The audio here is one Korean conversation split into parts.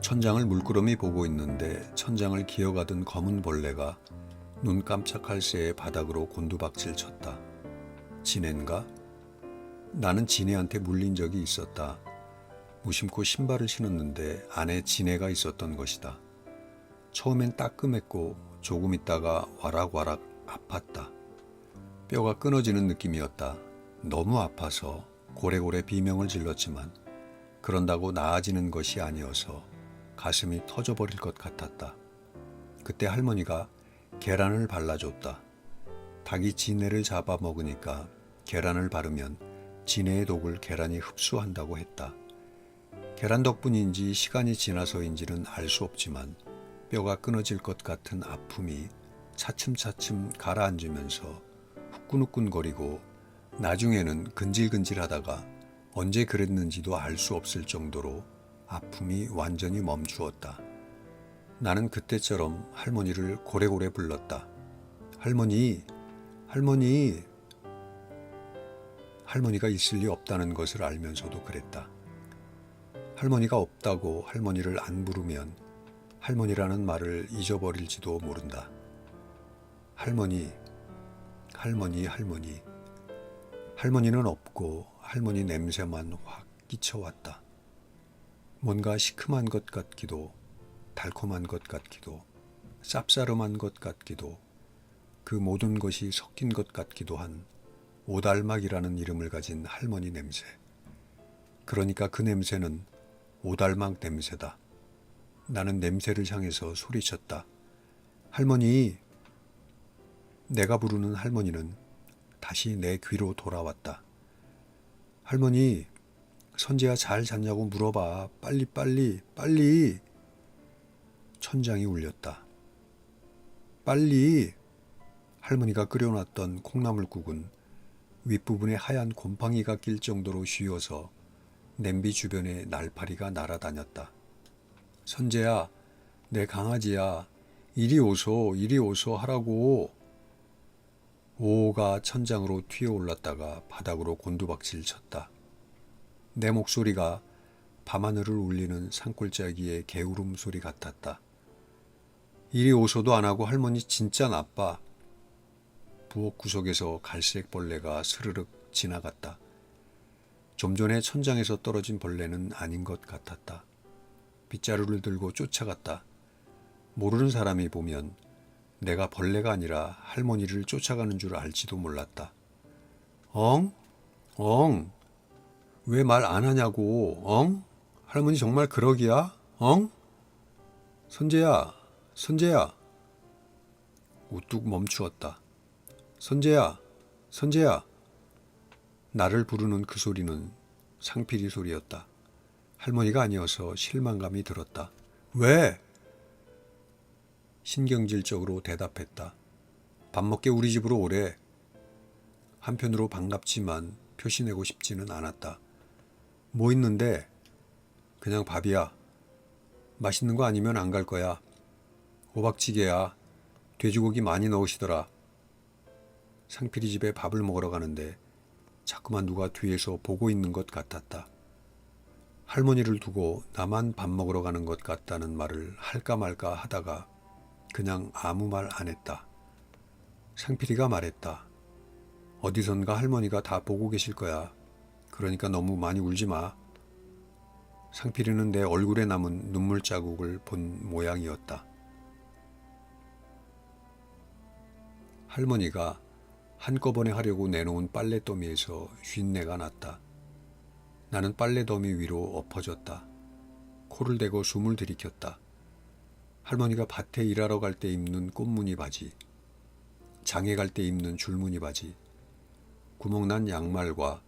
천장을 물끄러미 보고 있는데 천장을 기어가던 검은 벌레가 눈 깜짝할 새에 바닥으로 곤두박질 쳤다. 지네인가? 나는 지네한테 물린 적이 있었다. 무심코 신발을 신었는데 안에 지네가 있었던 것이다. 처음엔 따끔했고 조금 있다가 와락와락 아팠다. 뼈가 끊어지는 느낌이었다. 너무 아파서 고래고래 비명을 질렀지만 그런다고 나아지는 것이 아니어서 가슴이 터져버릴 것 같았다. 그때 할머니가 계란을 발라줬다. 닭이 지네를 잡아먹으니까 계란을 바르면 지네의 독을 계란이 흡수한다고 했다. 계란 덕분인지 시간이 지나서인지는 알 수 없지만 뼈가 끊어질 것 같은 아픔이 차츰차츰 가라앉으면서 후끈후끈거리고 나중에는 근질근질하다가 언제 그랬는지도 알 수 없을 정도로 아픔이 완전히 멈추었다. 나는 그때처럼 할머니를 고래고래 불렀다. 할머니, 할머니. 할머니가 있을 리 없다는 것을 알면서도 그랬다. 할머니가 없다고 할머니를 안 부르면 할머니라는 말을 잊어버릴지도 모른다. 할머니, 할머니, 할머니. 할머니는 없고 할머니 냄새만 확 끼쳐왔다. 뭔가 시큼한 것 같기도 달콤한 것 같기도 쌉싸름한 것 같기도 그 모든 것이 섞인 것 같기도 한 오달막이라는 이름을 가진 할머니 냄새. 그러니까 그 냄새는 오달막 냄새다. 나는 냄새를 향해서 소리쳤다. 할머니. 내가 부르는 할머니는 다시 내 귀로 돌아왔다. 할머니, 선재야 잘 잤냐고 물어봐. 빨리 빨리 빨리. 천장이 울렸다. 빨리. 할머니가 끓여놨던 콩나물국은 윗부분에 하얀 곰팡이가 낄 정도로 쉬어서 냄비 주변에 날파리가 날아다녔다. 선재야, 내 강아지야. 이리 오소, 이리 오소 하라고. 오가 천장으로 튀어올랐다가 바닥으로 곤두박질 쳤다. 내 목소리가 밤하늘을 울리는 산골짜기의 개울음 소리 같았다. 이리 오소도 안 하고 할머니 진짜 나빠. 부엌 구석에서 갈색 벌레가 스르륵 지나갔다. 좀 전에 천장에서 떨어진 벌레는 아닌 것 같았다. 빗자루를 들고 쫓아갔다. 모르는 사람이 보면 내가 벌레가 아니라 할머니를 쫓아가는 줄 알지도 몰랐다. 엉? 엉? 왜 말 안 하냐고, 엉? 할머니 정말 그러기야? 엉? 선재야, 선재야. 우뚝 멈추었다. 선재야, 선재야. 나를 부르는 그 소리는 상필이 소리였다. 할머니가 아니어서 실망감이 들었다. 왜? 신경질적으로 대답했다. 밥 먹게 우리 집으로 오래. 한편으로 반갑지만 표시내고 싶지는 않았다. 뭐 있는데? 그냥 밥이야. 맛있는 거 아니면 안 갈 거야. 호박찌개야. 돼지고기 많이 넣으시더라. 상필이 집에 밥을 먹으러 가는데 자꾸만 누가 뒤에서 보고 있는 것 같았다. 할머니를 두고 나만 밥 먹으러 가는 것 같다는 말을 할까 말까 하다가 그냥 아무 말 안 했다. 상필이가 말했다. 어디선가 할머니가 다 보고 계실 거야. 그러니까 너무 많이 울지 마. 상필이는 내 얼굴에 남은 눈물 자국을 본 모양이었다. 할머니가 한꺼번에 하려고 내놓은 빨래더미에서 쉰내가 났다. 나는 빨래더미 위로 엎어졌다. 코를 대고 숨을 들이켰다. 할머니가 밭에 일하러 갈 때 입는 꽃무늬 바지, 장에 갈 때 입는 줄무늬 바지, 구멍난 양말과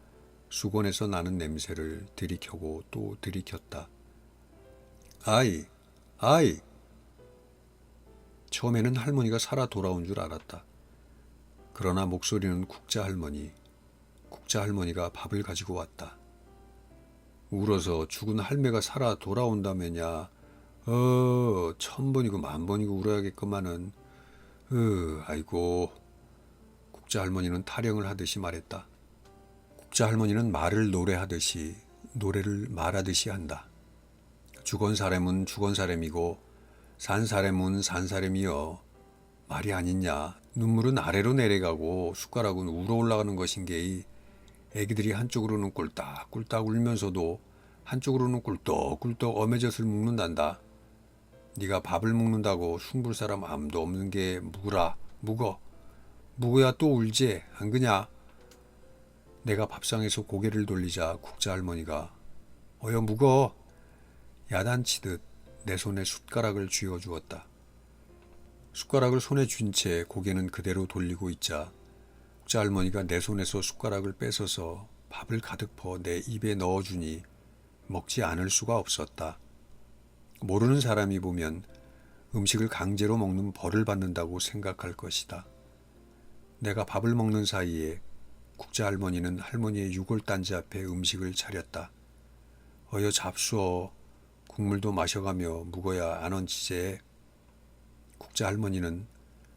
수건에서 나는 냄새를 들이켜고 또 들이켰다. 아이, 아이! 처음에는 할머니가 살아 돌아온 줄 알았다. 그러나 목소리는 국자 할머니가 밥을 가지고 왔다. 울어서 죽은 할매가 살아 돌아온다면야 1000번이고 10,000번이고 울어야겠구만은. 아이고. 국자 할머니는 타령을 하듯이 말했다. 국자 할머니는 말을 노래하듯이 노래를 말하듯이 한다. 죽은 사람은 죽은 사람이고 산 사람은 산 사람이여. 말이 아니냐. 눈물은 아래로 내려가고 숟가락은 우러 올라가는 것인게 애기들이 한쪽으로는 꿀딱꿀딱 울면서도 한쪽으로는 꿀떡꿀떡 어메젖을 묵는단다. 네가 밥을 먹는다고 숭불 사람 아무도 없는 게 묵으라. 묵어야 또 울지 안 그냐. 내가 밥상에서 고개를 돌리자 국자 할머니가 어여 묵어 야단치듯 내 손에 숟가락을 쥐어주었다. 숟가락을 손에 쥔 채 고개는 그대로 돌리고 있자 국자 할머니가 내 손에서 숟가락을 뺏어서 밥을 가득 퍼 내 입에 넣어주니 먹지 않을 수가 없었다. 모르는 사람이 보면 음식을 강제로 먹는 벌을 받는다고 생각할 것이다. 내가 밥을 먹는 사이에 국자 할머니는 할머니의 유골단지 앞에 음식을 차렸다. 어여 잡수어 국물도 마셔가며 묵어야 안 얹히제. 국자 할머니는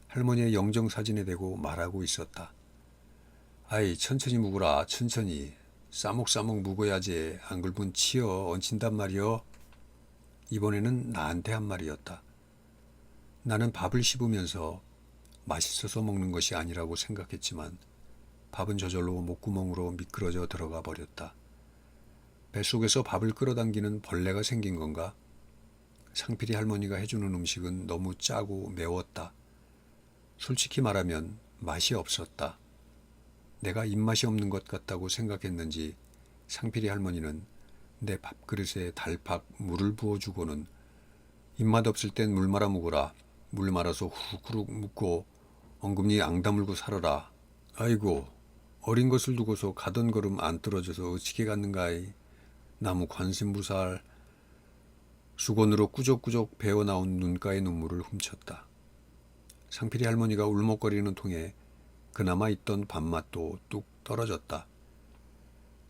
할머니의 영정사진에 대고 말하고 있었다. 아이 천천히 묵으라 천천히. 싸먹싸먹 묵어야지 안 굵으면 치여 얹힌단 말이여. 이번에는 나한테 한 말이었다. 나는 밥을 씹으면서 맛있어서 먹는 것이 아니라고 생각했지만 밥은 저절로 목구멍으로 미끄러져 들어가 버렸다. 뱃속에서 밥을 끌어당기는 벌레가 생긴 건가? 상필이 할머니가 해주는 음식은 너무 짜고 매웠다. 솔직히 말하면 맛이 없었다. 내가 입맛이 없는 것 같다고 생각했는지 상필이 할머니는 내 밥그릇에 달팍 물을 부어주고는 입맛 없을 땐 물 말아 먹으라. 물 말아서 후루룩 묻고 엉금니 앙 다물고 살아라. 아이고 어린 것을 두고서 가던 걸음 안 떨어져서 어찌게 갔는가이. 나무 관심부살. 수건으로 꾸적꾸적 배어나온 눈가의 눈물을 훔쳤다. 상필이 할머니가 울먹거리는 통에 그나마 있던 밥맛도 뚝 떨어졌다.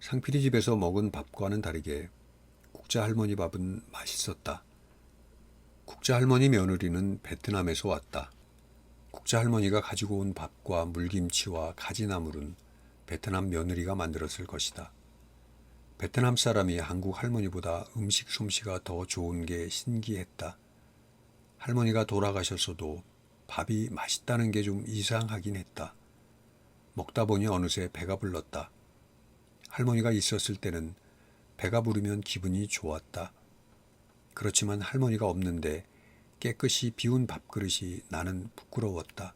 상필이 집에서 먹은 밥과는 다르게 국자 할머니 밥은 맛있었다. 국자 할머니 며느리는 베트남에서 왔다. 국자 할머니가 가지고 온 밥과 물김치와 가지나물은 베트남 며느리가 만들었을 것이다. 베트남 사람이 한국 할머니보다 음식 솜씨가 더 좋은 게 신기했다. 할머니가 돌아가셨어도 밥이 맛있다는 게 좀 이상하긴 했다. 먹다 보니 어느새 배가 불렀다. 할머니가 있었을 때는 배가 부르면 기분이 좋았다. 그렇지만 할머니가 없는데 깨끗이 비운 밥그릇이 나는 부끄러웠다.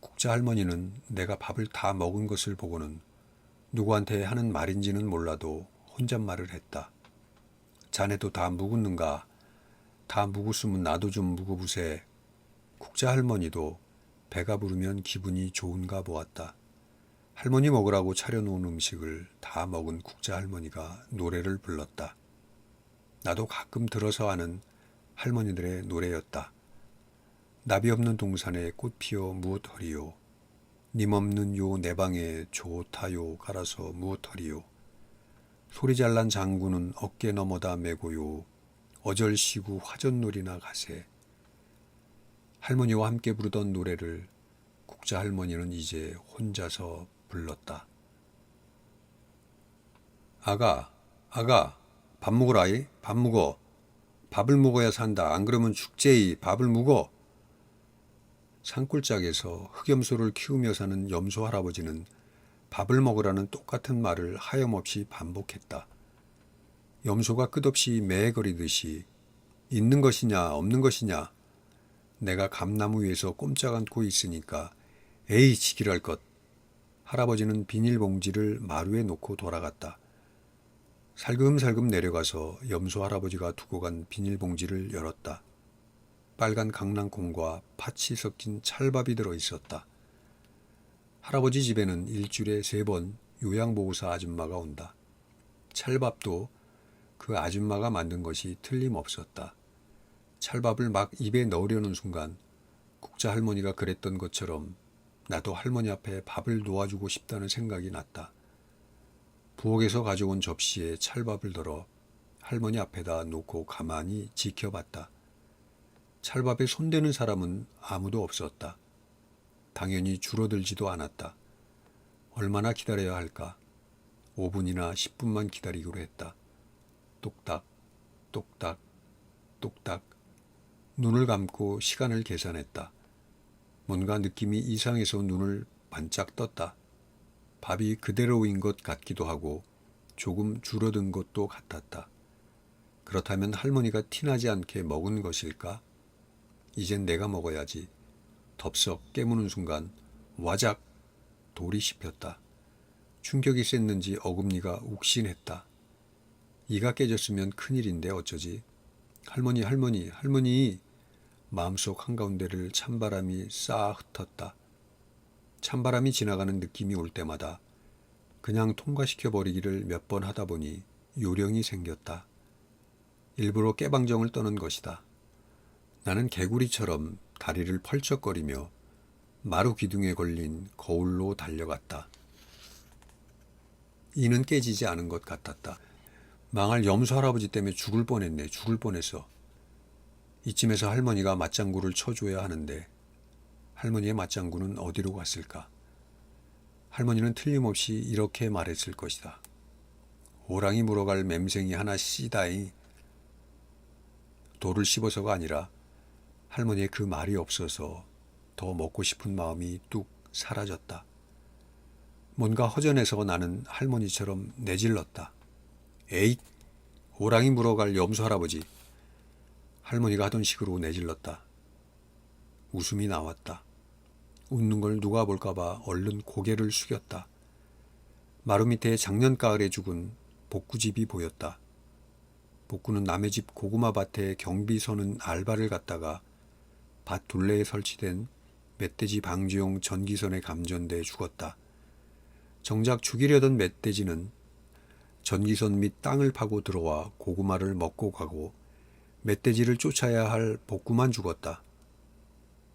국자 할머니는 내가 밥을 다 먹은 것을 보고는 누구한테 하는 말인지는 몰라도 혼잣말을 했다. 자네도 다 묵었는가? 다 묵었으면 나도 좀 묵어보세. 국자 할머니도 배가 부르면 기분이 좋은가 보았다. 할머니 먹으라고 차려놓은 음식을 다 먹은 국자 할머니가 노래를 불렀다. 나도 가끔 들어서 하는 할머니들의 노래였다. 나비 없는 동산에 꽃 피어 무엇하리요. 님 없는 요 내 방에 좋다요 갈아서 무엇하리요. 소리 잘난 장구는 어깨 너머다 메고요. 어절시구 화전놀이나 가세. 할머니와 함께 부르던 노래를 국자 할머니는 이제 혼자서 불렀다. 아가, 밥 먹으라이, 밥 먹어. 밥을 먹어야 산다. 안 그러면 죽제이, 밥을 먹어. 산골짜기에서 흑염소를 키우며 사는 염소 할아버지는 밥을 먹으라는 똑같은 말을 하염없이 반복했다. 염소가 끝없이 매거리듯이 있는 것이냐 없는 것이냐. 내가 감나무 위에서 꼼짝 않고 있으니까 에이 지랄 것. 할아버지는 비닐봉지를 마루에 놓고 돌아갔다. 살금살금 내려가서 염소 할아버지가 두고 간 비닐봉지를 열었다. 빨간 강낭콩과 팥이 섞인 찰밥이 들어있었다. 할아버지 집에는 일주일에 3번 요양보호사 아줌마가 온다. 찰밥도 그 아줌마가 만든 것이 틀림없었다. 찰밥을 막 입에 넣으려는 순간 국자 할머니가 그랬던 것처럼 나도 할머니 앞에 밥을 놓아주고 싶다는 생각이 났다. 부엌에서 가져온 접시에 찰밥을 덜어 할머니 앞에다 놓고 가만히 지켜봤다. 찰밥에 손대는 사람은 아무도 없었다. 당연히 줄어들지도 않았다. 얼마나 기다려야 할까? 5분이나 10분만 기다리기로 했다. 뚝딱, 똑딱, 똑딱. 눈을 감고 시간을 계산했다. 뭔가 느낌이 이상해서 눈을 반짝 떴다. 밥이 그대로인 것 같기도 하고 조금 줄어든 것도 같았다. 그렇다면 할머니가 티나지 않게 먹은 것일까? 이젠 내가 먹어야지. 덥석 깨무는 순간 와작 돌이 씹혔다. 충격이 셌는지 어금니가 욱신했다. 이가 깨졌으면 큰일인데 어쩌지? 할머니, 할머니, 할머니. 마음속 한가운데를 찬바람이 싹 흩었다. 찬바람이 지나가는 느낌이 올 때마다 그냥 통과시켜버리기를 몇 번 하다 보니 요령이 생겼다. 일부러 깨방정을 떠는 것이다. 나는 개구리처럼 다리를 펄쩍거리며 마루 기둥에 걸린 거울로 달려갔다. 이는 깨지지 않은 것 같았다. 망할 염소 할아버지 때문에 죽을 뻔했네. 죽을 뻔했어. 이쯤에서 할머니가 맞장구를 쳐줘야 하는데 할머니의 맞장구는 어디로 갔을까? 할머니는 틀림없이 이렇게 말했을 것이다. 호랑이 물어갈 맴생이 하나 씨다이. 돌을 씹어서가 아니라 할머니의 그 말이 없어서 더 먹고 싶은 마음이 뚝 사라졌다. 뭔가 허전해서 나는 할머니처럼 내질렀다. 에잇! 호랑이 물어갈 염소 할아버지. 할머니가 하던 식으로 내질렀다. 웃음이 나왔다. 웃는 걸 누가 볼까봐 얼른 고개를 숙였다. 마루 밑에 작년가을에 죽은 복구집이 보였다. 복구는 남의 집 고구마 밭에 경비 서는 알바를 갔다가 밭 둘레에 설치된 멧돼지 방지용 전기선에 감전돼 죽었다. 정작 죽이려던 멧돼지는 전기선 밑 땅을 파고 들어와 고구마를 먹고 가고 멧돼지를 쫓아야 할 복구만 죽었다.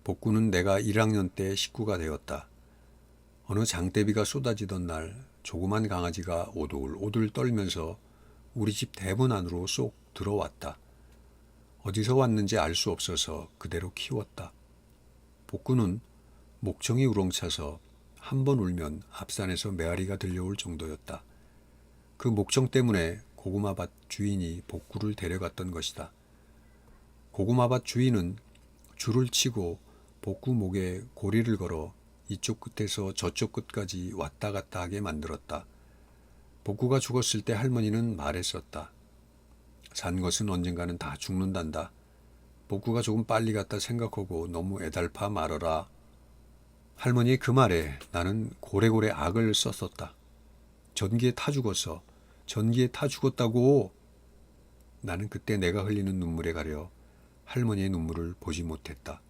복구는 내가 1학년 때 식구가 되었다. 어느 장대비가 쏟아지던 날 조그만 강아지가 오돌오돌 떨면서 우리 집 대문 안으로 쏙 들어왔다. 어디서 왔는지 알 수 없어서 그대로 키웠다. 복구는 목청이 우렁차서 한 번 울면 앞산에서 메아리가 들려올 정도였다. 그 목청 때문에 고구마밭 주인이 복구를 데려갔던 것이다. 고구마밭 주인은 줄을 치고 복구 목에 고리를 걸어 이쪽 끝에서 저쪽 끝까지 왔다 갔다 하게 만들었다. 복구가 죽었을 때 할머니는 말했었다. 산 것은 언젠가는 다 죽는단다. 복구가 조금 빨리 갔다 생각하고 너무 애달파 말어라. 할머니의 그 말에 나는 고래고래 악을 썼었다. 전기에 타 죽었어. 전기에 타 죽었다고. 나는 그때 내가 흘리는 눈물에 가려 할머니의 눈물을 보지 못했다.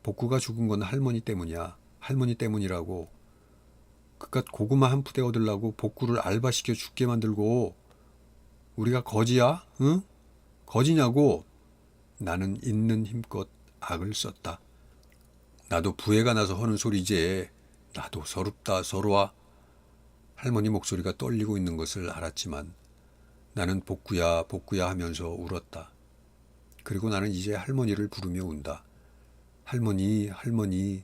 복구가 죽은 건 할머니 때문이야. 할머니 때문이라고. 그깟 고구마 한 푸대 얻으려고 복구를 알바시켜 죽게 만들고. 우리가 거지야? 응? 거지냐고. 나는 있는 힘껏 악을 썼다. 나도 부해가 나서 하는 소리지. 나도 서럽다 서러워. 할머니 목소리가 떨리고 있는 것을 알았지만 나는 복구야 복구야 하면서 울었다. 그리고 나는 이제 할머니를 부르며 운다. 할머니 할머니.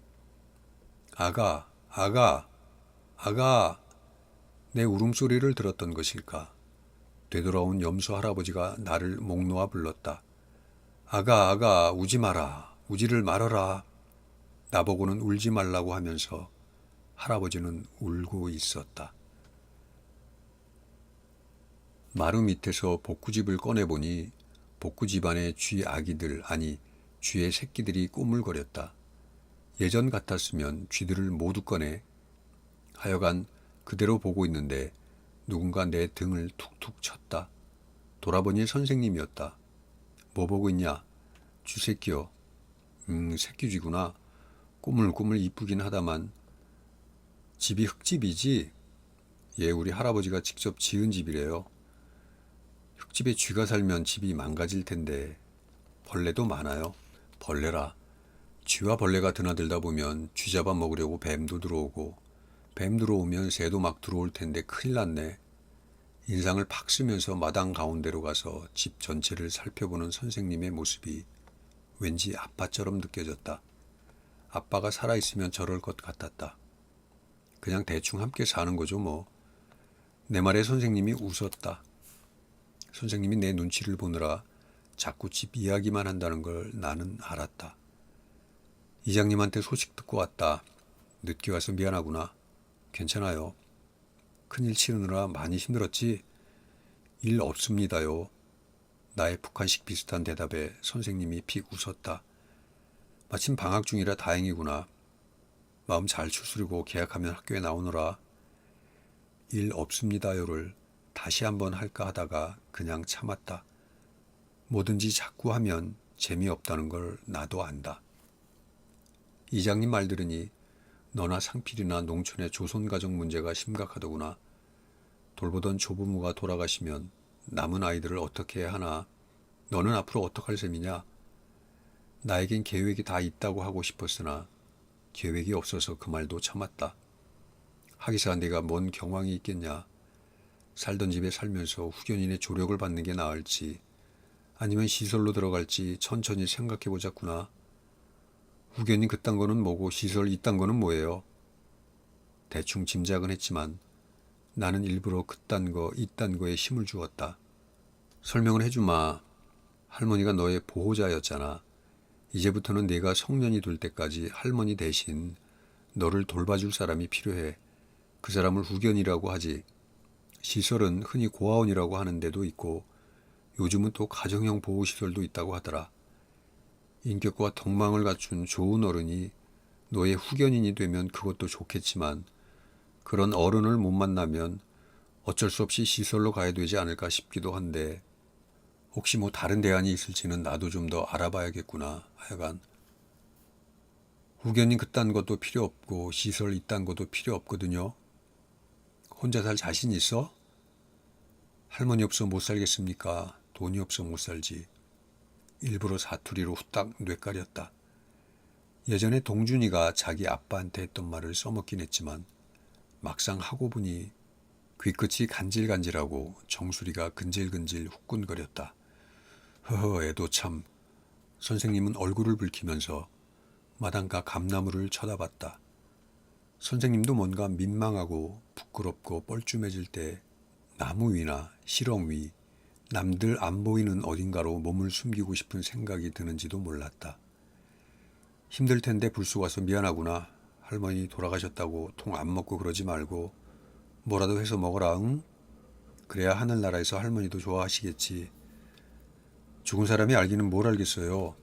아가 아가 아가. 내 울음소리를 들었던 것일까. 되돌아온 염소 할아버지가 나를 목 놓아 불렀다. 아가 아가 우지 마라. 우지를 말아라. 나보고는 울지 말라고 하면서 할아버지는 울고 있었다. 마루 밑에서 복구집을 꺼내보니 복구 집안의 쥐 아기들, 아니 쥐의 새끼들이 꼬물거렸다. 예전 같았으면 쥐들을 모두 꺼내. 하여간 그대로 보고 있는데 누군가 내 등을 툭툭 쳤다. 돌아보니 선생님이었다. 뭐 보고 있냐? 쥐새끼요. 새끼쥐구나. 꼬물꼬물 이쁘긴 하다만 집이 흙집이지? 예, 우리 할아버지가 직접 지은 집이래요. 흙집에 쥐가 살면 집이 망가질 텐데. 벌레도 많아요. 벌레라. 쥐와 벌레가 드나들다 보면 쥐 잡아 먹으려고 뱀도 들어오고 뱀 들어오면 새도 막 들어올 텐데 큰일 났네. 인상을 팍 쓰면서 마당 가운데로 가서 집 전체를 살펴보는 선생님의 모습이 왠지 아빠처럼 느껴졌다. 아빠가 살아있으면 저럴 것 같았다. 그냥 대충 함께 사는 거죠 뭐. 내 말에 선생님이 웃었다. 선생님이 내 눈치를 보느라 자꾸 집 이야기만 한다는 걸 나는 알았다. 이장님한테 소식 듣고 왔다. 늦게 와서 미안하구나. 괜찮아요. 큰일 치르느라 많이 힘들었지? 일 없습니다요. 나의 북한식 비슷한 대답에 선생님이 픽 웃었다. 마침 방학 중이라 다행이구나. 마음 잘 추스리고 계약하면 학교에 나오너라. 일 없습니다요를 다시 한번 할까 하다가 그냥 참았다. 뭐든지 자꾸 하면 재미없다는 걸 나도 안다. 이장님 말 들으니 너나 상필이나 농촌의 조손가정 문제가 심각하더구나. 돌보던 조부모가 돌아가시면 남은 아이들을 어떻게 해야 하나. 너는 앞으로 어떡할 셈이냐. 나에겐 계획이 다 있다고 하고 싶었으나 계획이 없어서 그 말도 참았다. 하기사 내가 뭔 경황이 있겠냐. 살던 집에 살면서 후견인의 조력을 받는 게 나을지 아니면 시설로 들어갈지 천천히 생각해 보자꾸나. 후견인 그딴 거는 뭐고 시설 이딴 거는 뭐예요. 대충 짐작은 했지만 나는 일부러 그딴 거 이딴 거에 힘을 주었다. 설명을 해주마. 할머니가 너의 보호자였잖아. 이제부터는 네가 성년이 될 때까지 할머니 대신 너를 돌봐줄 사람이 필요해. 그 사람을 후견이라고 하지. 시설은 흔히 고아원이라고 하는 데도 있고 요즘은 또 가정형 보호시설도 있다고 하더라. 인격과 덕망을 갖춘 좋은 어른이 너의 후견인이 되면 그것도 좋겠지만 그런 어른을 못 만나면 어쩔 수 없이 시설로 가야 되지 않을까 싶기도 한데 혹시 뭐 다른 대안이 있을지는 나도 좀 더 알아봐야겠구나. 하여간 후견인 그딴 것도 필요 없고 시설 이딴 것도 필요 없거든요. 혼자 살 자신 있어? 할머니 없어 못 살겠습니까? 돈이 없어 못 살지. 일부러 사투리로 후딱 뇌까렸다. 예전에 동준이가 자기 아빠한테 했던 말을 써먹긴 했지만 막상 하고 보니 귀끝이 간질간질하고 정수리가 근질근질 후끈거렸다. 허허 애도 참. 선생님은 얼굴을 붉히면서 마당가 감나무를 쳐다봤다. 선생님도 뭔가 민망하고 부끄럽고 뻘쭘해질 때 나무 위나 시렁 위, 남들 안 보이는 어딘가로 몸을 숨기고 싶은 생각이 드는지도 몰랐다. 힘들 텐데 불쑥 와서 미안하구나. 할머니 돌아가셨다고 통 안 먹고 그러지 말고 뭐라도 해서 먹어라. 응? 그래야 하늘나라에서 할머니도 좋아하시겠지. 죽은 사람이 알기는 뭘 알겠어요.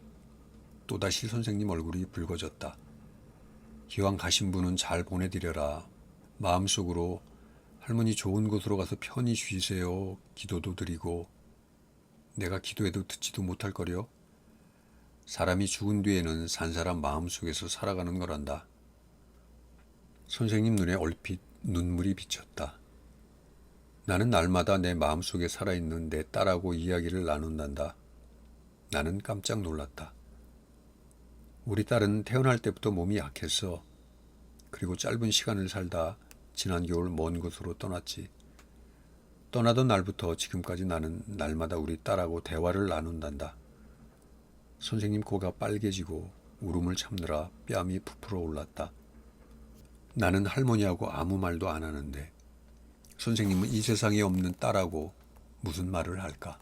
또다시 선생님 얼굴이 붉어졌다. 기왕 가신 분은 잘 보내드려라. 마음속으로 할머니 좋은 곳으로 가서 편히 쉬세요. 기도도 드리고. 내가 기도해도 듣지도 못할 거려. 사람이 죽은 뒤에는 산 사람 마음속에서 살아가는 거란다. 선생님 눈에 얼핏 눈물이 비쳤다. 나는 날마다 내 마음속에 살아있는 내 딸하고 이야기를 나눈단다. 나는 깜짝 놀랐다. 우리 딸은 태어날 때부터 몸이 약했어. 그리고 짧은 시간을 살다 지난 겨울 먼 곳으로 떠났지. 떠나던 날부터 지금까지 나는 날마다 우리 딸하고 대화를 나눈단다. 선생님 코가 빨개지고 울음을 참느라 뺨이 부풀어 올랐다. 나는 할머니하고 아무 말도 안 하는데 선생님은 이 세상에 없는 딸하고 무슨 말을 할까?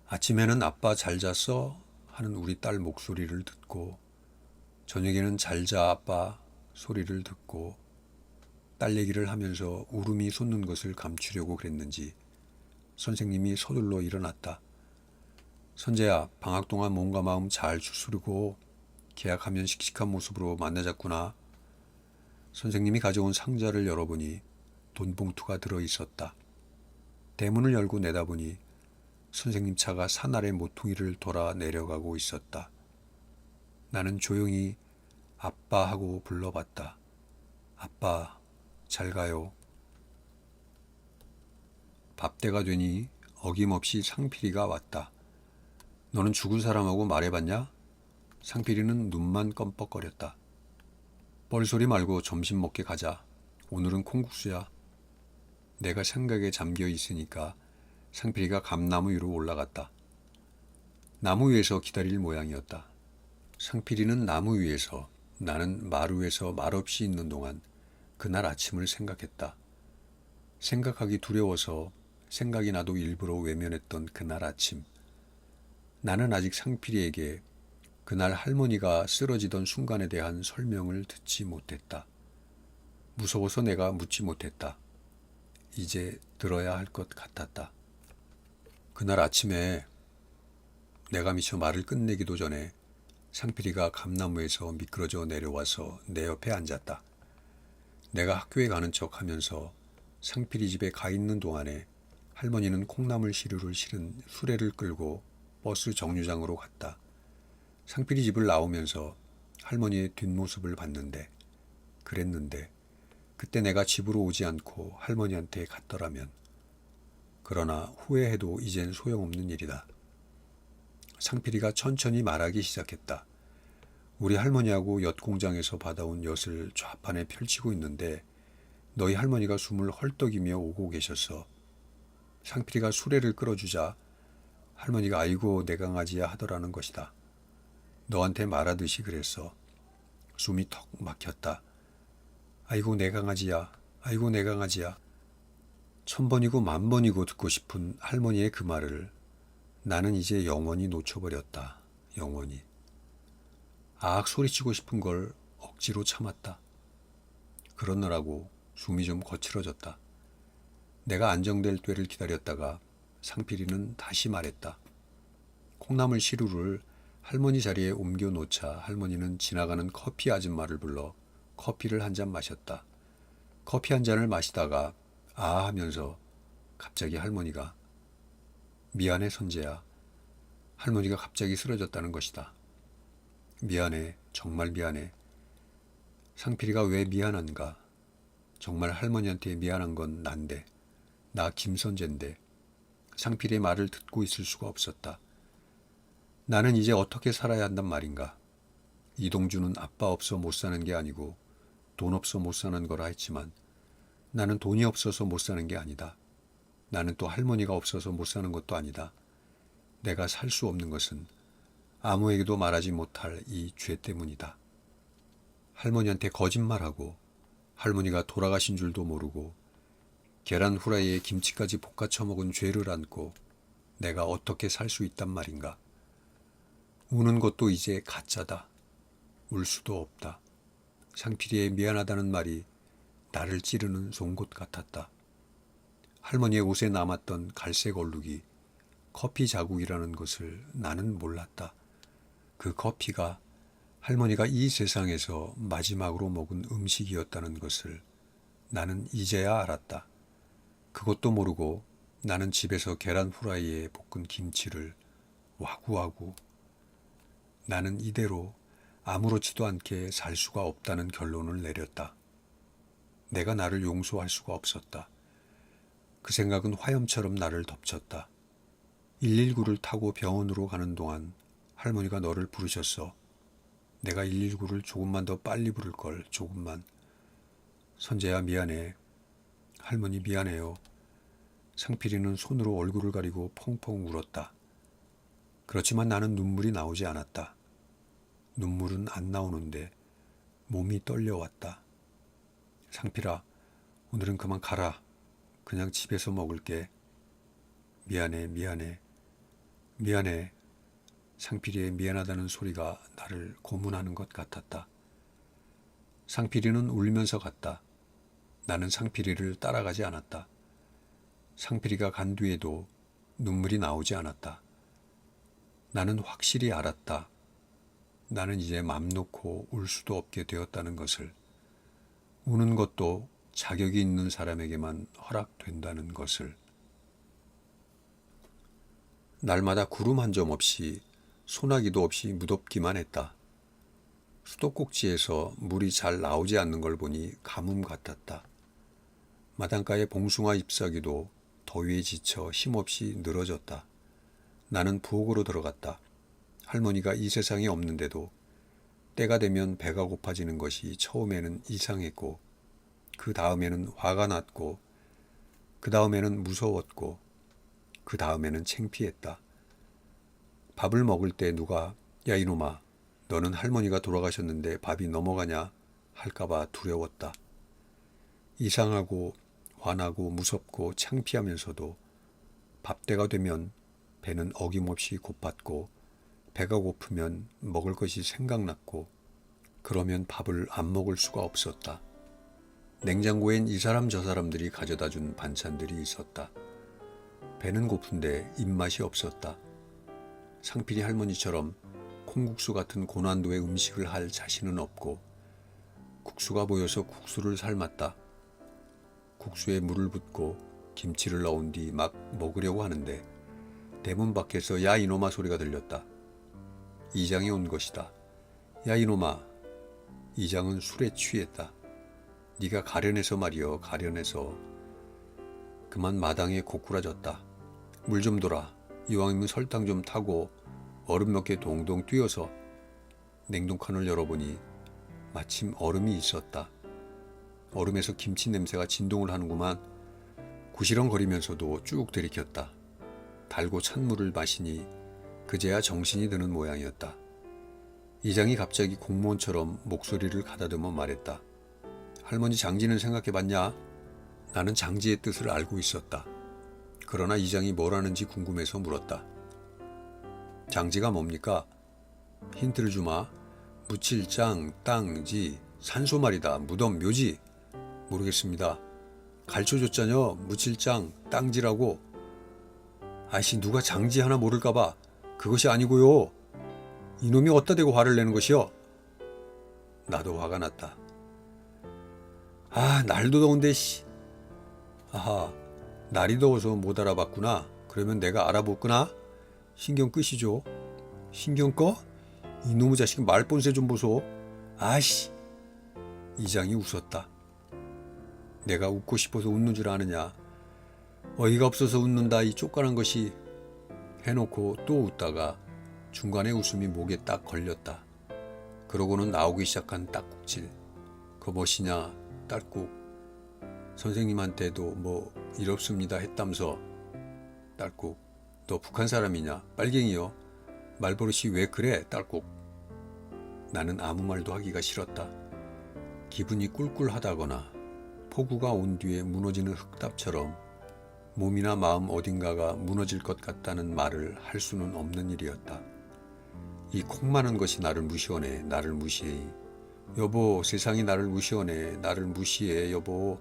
아침에는 아빠 잘 잤어? 하는 우리 딸 목소리를 듣고 저녁에는 잘 자 아빠 소리를 듣고 딸 얘기를 하면서 울음이 솟는 것을 감추려고 그랬는지 선생님이 서둘러 일어났다. 선재야, 방학 동안 몸과 마음 잘 추스르고 계약하면 씩씩한 모습으로 만나자꾸나. 선생님이 가져온 상자를 열어보니 돈봉투가 들어있었다. 대문을 열고 내다보니 선생님 차가 산 아래 모퉁이를 돌아 내려가고 있었다. 나는 조용히 아빠 하고 불러봤다. 아빠, 잘 가요. 밥때가 되니 어김없이 상필이가 왔다. 너는 죽은 사람하고 말해봤냐? 상필이는 눈만 껌뻑거렸다. 뻘소리 말고 점심 먹게 가자. 오늘은 콩국수야. 내가 생각에 잠겨 있으니까 상필이가 감나무 위로 올라갔다. 나무 위에서 기다릴 모양이었다. 상필이는 나무 위에서, 나는 마루에서 말없이 있는 동안 그날 아침을 생각했다. 생각하기 두려워서 생각이 나도 일부러 외면했던 그날 아침. 나는 아직 상필이에게 그날 할머니가 쓰러지던 순간에 대한 설명을 듣지 못했다. 무서워서 내가 묻지 못했다. 이제 들어야 할 것 같았다. 그날 아침에 내가 미처 말을 끝내기도 전에 상필이가 감나무에서 미끄러져 내려와서 내 옆에 앉았다. 내가 학교에 가는 척 하면서 상필이 집에 가 있는 동안에 할머니는 콩나물 시루를 실은 수레를 끌고 버스 정류장으로 갔다. 상필이 집을 나오면서 할머니의 뒷모습을 봤는데, 그랬는데 그때 내가 집으로 오지 않고 할머니한테 갔더라면. 그러나 후회해도 이젠 소용없는 일이다. 상필이가 천천히 말하기 시작했다. 우리 할머니하고 엿 공장에서 받아온 엿을 좌판에 펼치고 있는데 너희 할머니가 숨을 헐떡이며 오고 계셨어. 상필이가 수레를 끌어주자 할머니가 아이고 내 강아지야 하더라는 것이다. 너한테 말하듯이 그랬어. 숨이 턱 막혔다. 아이고 내 강아지야. 아이고 내 강아지야. 1000번이고 10,000번이고 듣고 싶은 할머니의 그 말을 나는 이제 영원히 놓쳐버렸다. 영원히. 아악 소리치고 싶은 걸 억지로 참았다. 그러느라고 숨이 좀 거칠어졌다. 내가 안정될 때를 기다렸다가 상필이는 다시 말했다. 콩나물 시루를 할머니 자리에 옮겨 놓자 할머니는 지나가는 커피 아줌마를 불러 커피를 한 잔 마셨다. 커피 한 잔을 마시다가 아 하면서 갑자기 할머니가 미안해 선재야. 할머니가 갑자기 쓰러졌다는 것이다. 미안해. 정말 미안해. 상필이가 왜 미안한가? 정말 할머니한테 미안한 건 난데. 나 김선재인데. 상필이의 말을 듣고 있을 수가 없었다. 나는 이제 어떻게 살아야 한단 말인가? 이동주는 아빠 없어 못 사는 게 아니고 돈 없어 못 사는 거라 했지만 나는 돈이 없어서 못 사는 게 아니다. 나는 또 할머니가 없어서 못 사는 것도 아니다. 내가 살 수 없는 것은 아무에게도 말하지 못할 이 죄 때문이다. 할머니한테 거짓말하고 할머니가 돌아가신 줄도 모르고 계란 후라이에 김치까지 볶아 처먹은 죄를 안고 내가 어떻게 살 수 있단 말인가. 우는 것도 이제 가짜다. 울 수도 없다. 상필이의 미안하다는 말이 나를 찌르는 송곳 같았다. 할머니의 옷에 남았던 갈색 얼룩이 커피 자국이라는 것을 나는 몰랐다. 그 커피가 할머니가 이 세상에서 마지막으로 먹은 음식이었다는 것을 나는 이제야 알았다. 그것도 모르고 나는 집에서 계란 후라이에 볶은 김치를 와구와구. 나는 이대로 아무렇지도 않게 살 수가 없다는 결론을 내렸다. 내가 나를 용서할 수가 없었다. 그 생각은 화염처럼 나를 덮쳤다. 119를 타고 병원으로 가는 동안 할머니가 너를 부르셨어. 내가 119를 조금만 더 빨리 부를 걸, 조금만. 선재야 미안해. 할머니 미안해요. 상필이는 손으로 얼굴을 가리고 펑펑 울었다. 그렇지만 나는 눈물이 나오지 않았다. 눈물은 안 나오는데 몸이 떨려왔다. 상필아, 오늘은 그만 가라. 그냥 집에서 먹을게. 미안해, 미안해, 미안해. 상필이의 미안하다는 소리가 나를 고문하는 것 같았다. 상필이는 울면서 갔다. 나는 상필이를 따라가지 않았다. 상필이가 간 뒤에도 눈물이 나오지 않았다. 나는 확실히 알았다. 나는 이제 맘 놓고 울 수도 없게 되었다는 것을. 우는 것도 자격이 있는 사람에게만 허락된다는 것을. 날마다 구름 한 점 없이 소나기도 없이 무덥기만 했다. 수도꼭지에서 물이 잘 나오지 않는 걸 보니 가뭄 같았다. 마당가의 봉숭아 잎사귀도 더위에 지쳐 힘없이 늘어졌다. 나는 부엌으로 들어갔다. 할머니가 이 세상에 없는데도 때가 되면 배가 고파지는 것이 처음에는 이상했고 그 다음에는 화가 났고 그 다음에는 무서웠고 그 다음에는 창피했다. 밥을 먹을 때 누가 야 이놈아 너는 할머니가 돌아가셨는데 밥이 넘어가냐 할까봐 두려웠다. 이상하고 화나고 무섭고 창피하면서도 밥때가 되면 배는 어김없이 고팠고 배가 고프면 먹을 것이 생각났고 그러면 밥을 안 먹을 수가 없었다. 냉장고엔 이 사람 저 사람들이 가져다 준 반찬들이 있었다. 배는 고픈데 입맛이 없었다. 상필이 할머니처럼 콩국수 같은 고난도의 음식을 할 자신은 없고 국수가 보여서 국수를 삶았다. 국수에 물을 붓고 김치를 넣은 뒤 막 먹으려고 하는데 대문 밖에서 야 이놈아 소리가 들렸다. 이장이 온 것이다. 야 이놈아. 이장은 술에 취했다. 네가 가련해서 말이여 가련해서. 그만 마당에 고꾸라졌다. 물 좀 돌아. 이왕이면 설탕 좀 타고 얼음 몇 개 동동 뛰어서. 냉동칸을 열어보니 마침 얼음이 있었다. 얼음에서 김치 냄새가 진동을 하는구만. 구시렁거리면서도 쭉 들이켰다. 달고 찬 물을 마시니 그제야 정신이 드는 모양이었다. 이장이 갑자기 공무원처럼 목소리를 가다듬어 말했다. 할머니 장지는 생각해봤냐? 나는 장지의 뜻을 알고 있었다. 그러나 이장이 뭘 하는지 궁금해서 물었다. 장지가 뭡니까? 힌트를 주마. 무칠장, 땅지, 산소 말이다. 무덤, 묘지. 모르겠습니다. 가르쳐줬잖여. 무칠장, 땅지라고. 아이씨 누가 장지 하나 모를까봐. 그것이 아니고요. 이놈이 어디다 대고 화를 내는 것이여? 나도 화가 났다. 아 날도 더운데 씨. 아하 날이 더워서 못 알아봤구나. 그러면 내가 알아보구나. 신경 끄시죠. 신경 꺼? 이놈의 자식 말본새 좀 보소. 아씨. 이장이 웃었다. 내가 웃고 싶어서 웃는 줄 아느냐. 어이가 없어서 웃는다 이 쪽간한 것이. 해놓고 또 웃다가 중간에 웃음이 목에 딱 걸렸다. 그러고는 나오기 시작한 딱국질. 그거 무엇이냐 딸국. 선생님한테도 뭐 일 없습니다 했담서. 딸국. 너 북한 사람이냐? 빨갱이요. 말버릇이 왜 그래 딸국. 나는 아무 말도 하기가 싫었다. 기분이 꿀꿀하다거나 폭우가 온 뒤에 무너지는 흙답처럼 몸이나 마음 어딘가가 무너질 것 같다는 말을 할 수는 없는 일이었다. 이 콩 많은 것이 나를 무시하네. 나를 무시해. 여보 세상이 나를 무시하네. 나를 무시해 여보.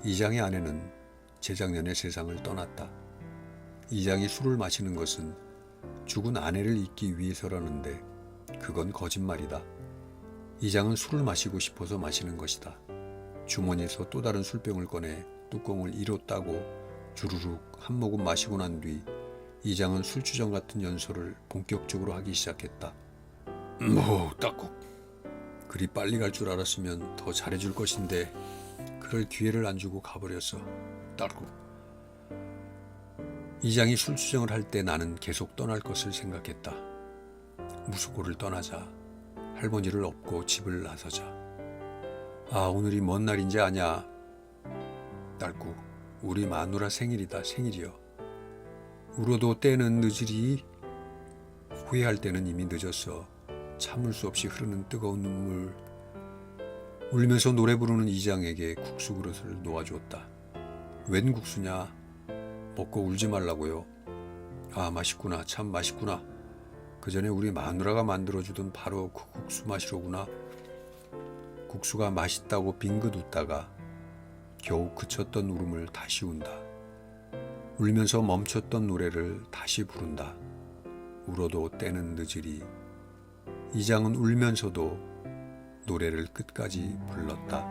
이장의 아내는 재작년에 세상을 떠났다. 이장이 술을 마시는 것은 죽은 아내를 잊기 위해서라는데 그건 거짓말이다. 이장은 술을 마시고 싶어서 마시는 것이다. 주머니에서 또 다른 술병을 꺼내 뚜껑을 이로 따고 주르륵 한 모금 마시고 난 뒤 이장은 술주정 같은 연설을 본격적으로 하기 시작했다. 딱국. 그리 빨리 갈 줄 알았으면 더 잘해줄 것인데 그럴 기회를 안 주고 가버렸어. 딸국. 이장이 술주정을 할 때 나는 계속 떠날 것을 생각했다. 무수고를 떠나자. 할머니를 업고 집을 나서자. 아 오늘이 뭔 날인지 아냐. 딸국. 우리 마누라 생일이다. 생일이여. 울어도 때는 늦으리. 후회할 때는 이미 늦었어. 참을 수 없이 흐르는 뜨거운 눈물. 울면서 노래 부르는 이장에게 국수 그릇을 놓아주었다. 웬 국수냐? 먹고 울지 말라고요. 아 맛있구나. 참 맛있구나. 그 전에 우리 마누라가 만들어주던 바로 그 국수 맛이로구나. 국수가 맛있다고 빙긋 웃다가 겨우 그쳤던 울음을 다시 운다. 울면서 멈췄던 노래를 다시 부른다. 울어도 때는 늦으리. 이장은 울면서도 노래를 끝까지 불렀다.